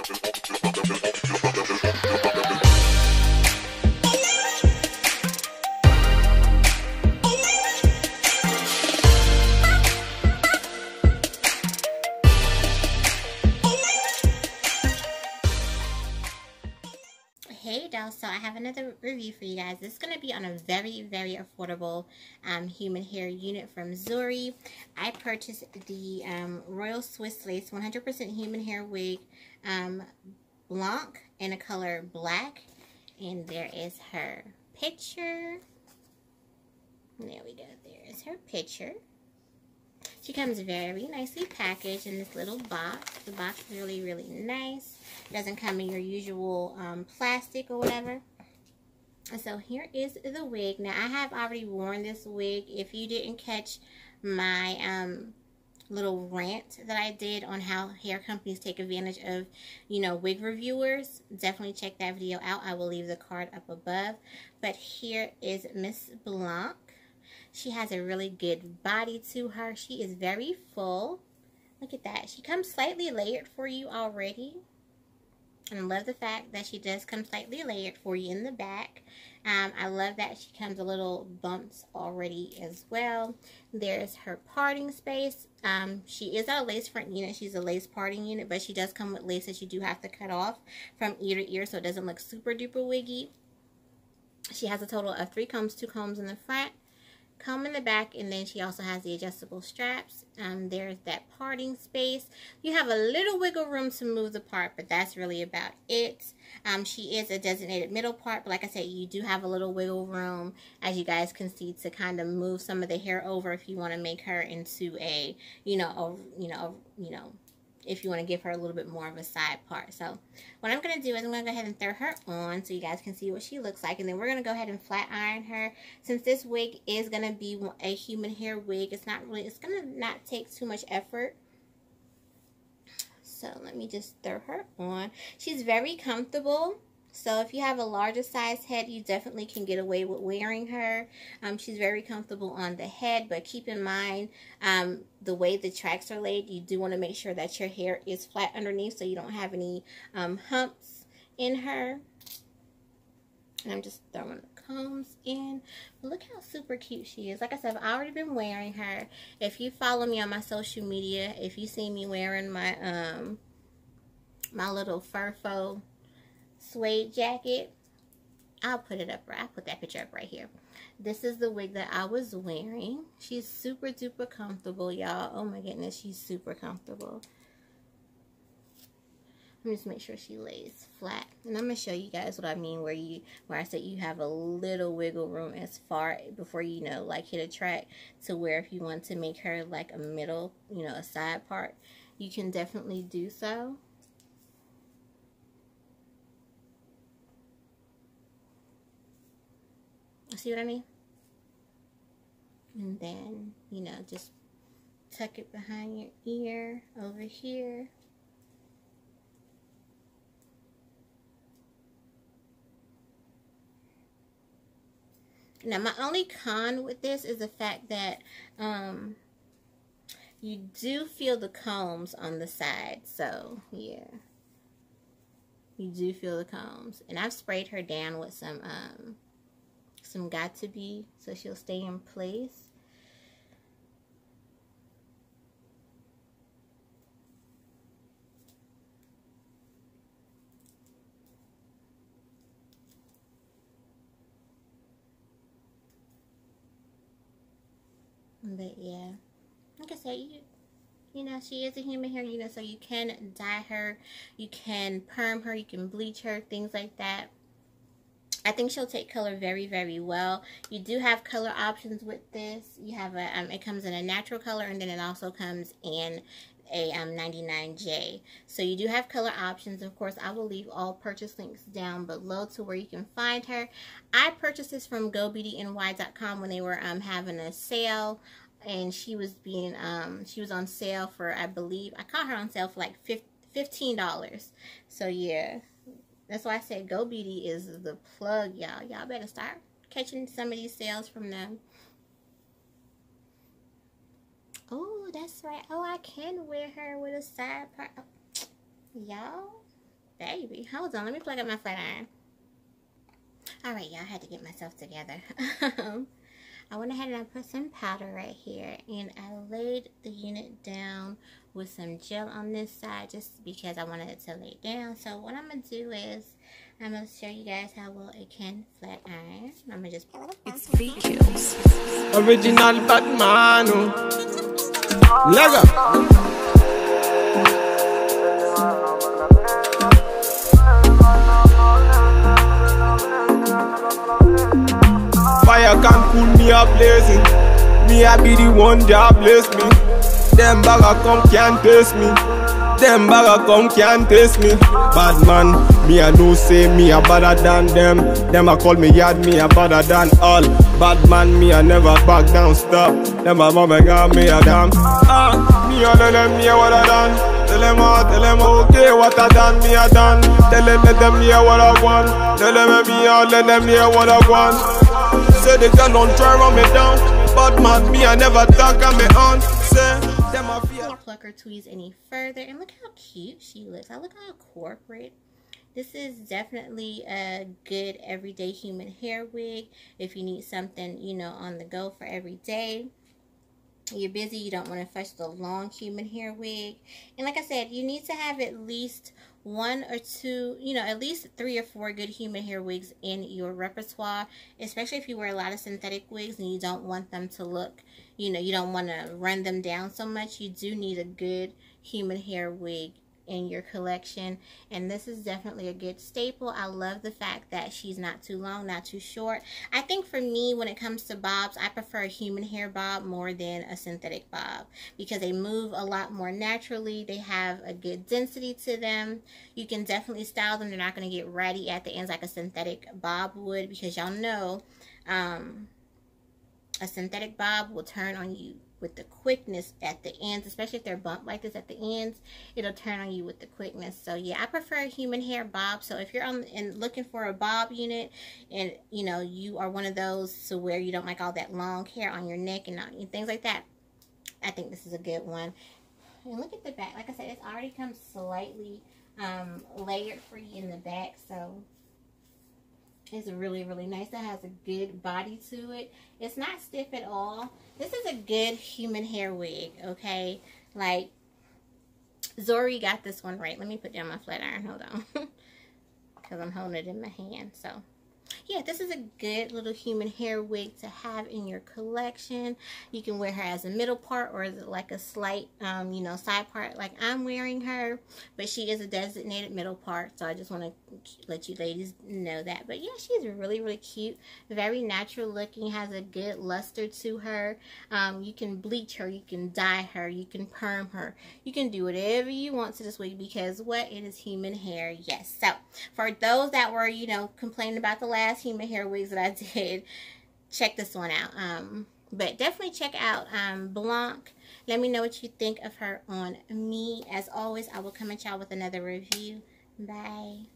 Hey dolls, so I have another review for you guys. This is going to be on a very, very affordable human hair unit from Zury. I purchased the Royal Swiss Lace 100% human hair wig Blanc in a color black. And there is her picture. There we go. There is her picture. She comes very nicely packaged in this little box. The box is really, really nice. It doesn't come in your usual plastic or whatever. And so here is the wig. Now, I have already worn this wig. If you didn't catch my little rant that I did on how hair companies take advantage of, you know, wig reviewers, definitely check that video out. I will leave the card up above. But here is Miss Blanc. She has a really good body to her. She is very full. Look at that. She comes slightly layered for you already. And I love the fact that she does come slightly layered for you in the back. I love that she comes a little bumps already as well. There's her parting space. She is a lace front unit. She's a lace parting unit, but she does come with lace that you do have to cut off from ear to ear so it doesn't look super duper wiggy. She has a total of 3 combs, 2 combs in the front, comb in the back, and then she also has the adjustable straps. There's that parting space. You have a little wiggle room to move the part, but that's really about it. She is a designated middle part, but like I said, you do have a little wiggle room, as you guys can see, to kind of move some of the hair over if you want to make her into a, if you want to give her a little bit more of a side part. So what I'm going to do is I'm going to go ahead and throw her on so you guys can see what she looks like. And then we're going to go ahead and flat iron her. Since this wig is going to be a human hair wig, it's going to not take too much effort. So let me just throw her on. She's very comfortable. So if you have a larger size head, you definitely can get away with wearing her. She's very comfortable on the head, but keep in mind the way the tracks are laid, you do want to make sure that your hair is flat underneath so you don't have any humps in her. And I'm just throwing the combs in. But look how super cute she is. Like I said, I've already been wearing her. If you follow me on my social media, if you see me wearing my my little fur faux suede jacket, I'll put it up right. I'll put that picture up right here. This is the wig that I was wearing. She's super duper comfortable, y'all. Oh my goodness, she's super comfortable. Let me just make sure she lays flat. And I'm gonna show you guys what I mean where I said you have a little wiggle room as far before you like hit a track, to where if you want to make her like a middle, a side part, you can definitely do so. See what I mean? And then, just tuck it behind your ear over here. Now, my only con with this is the fact that you do feel the combs on the side. So, yeah. You do feel the combs. And I've sprayed her down with some got to be, so she'll stay in place. But yeah, like I said, she is a human hair unit, so you can dye her, you can perm her, you can bleach her, things like that. I think she'll take color very, very well. You do have color options with this. You have it comes in a natural color, and then it also comes in a 99J. So you do have color options. Of course, I will leave all purchase links down below to where you can find her. I purchased this from GoBeautyny.com when they were having a sale, and she was on sale for, I believe, I caught her on sale for like $15. So yeah. That's why I said Go Beauty is the plug, y'all. Y'all better start catching some of these sales from them. Oh, that's right. Oh, I can wear her with a side part. Y'all, Baby, hold on. Let me plug up my flat iron. Alright, y'all, I had to get myself together. I went ahead and I put some powder right here. And I laid the unit down with some gel on this side just because I wanted it to lay down. So what I'm going to do is I'm going to show you guys how well it can flat iron. I'm going to just... It's features. Original Batman. Lego. Fire can cool me up blazing. Me I be the one that bless me. Them bagger come can't taste me. Them bagger come can't taste me. Bad man, me I no say me a better than them. Them a call me yard, me a better than all. Bad man, me I never back down, stop. Them a mama got me a damn. Me a tell them me a what I done. Tell them okay what I done, me a done. Tell them let them hear what I want. Tell them me out, let them hear what I want. Say the girl don't try run me down. But man, me I never talk on me on. Say them a fear. Pluck her tweeze any further, and look how cute she looks. I look how corporate. This is definitely a good everyday human hair wig. If you need something, you know, on the go for every day. You're busy, you don't want to fetch the long human hair wig. And like I said, you need to have at least one or two, you know, at least 3 or 4 good human hair wigs in your repertoire, especially if you wear a lot of synthetic wigs and you don't want them to look, you know, you don't want to run them down so much. You do need a good human hair wig in your collection, and this is definitely a good staple. I love the fact that she's not too long, not too short. I think for me, when it comes to bobs, I prefer a human hair bob more than a synthetic bob because they move a lot more naturally. They have a good density to them. You can definitely style them. They're not going to get ratty at the ends like a synthetic bob would, because y'all know a synthetic bob will turn on you with the quickness at the ends, especially if they're bumped like this at the ends. It'll turn on you with the quickness. So yeah, I prefer a human hair bob. So if you're on and looking for a bob unit, and you know you are one of those to where you don't like all that long hair on your neck and things like that, I think this is a good one. And look at the back. Like I said, it's already comes slightly layered for you in the back, so it's really, really nice. It has a good body to it. It's not stiff at all. This is a good human hair wig, okay? Like, Zury got this one right. Let me put down my flat iron. Hold on. Because I'm holding it in my hand, so... yeah, this is a good little human hair wig to have in your collection. You can wear her as a middle part or as like a slight, you know, side part like I'm wearing her. But she is a designated middle part, so I just want to let you ladies know that. But yeah, she's really, really cute. Very natural looking, has a good luster to her. You can bleach her, you can dye her, you can perm her. You can do whatever you want to this wig because what? It is human hair, yes. So, for those that were, you know, complaining about the last human hair wigs that I did, check this one out. But definitely check out Blanc. Let me know what you think of her on me. As always, I will come at y'all with another review. Bye.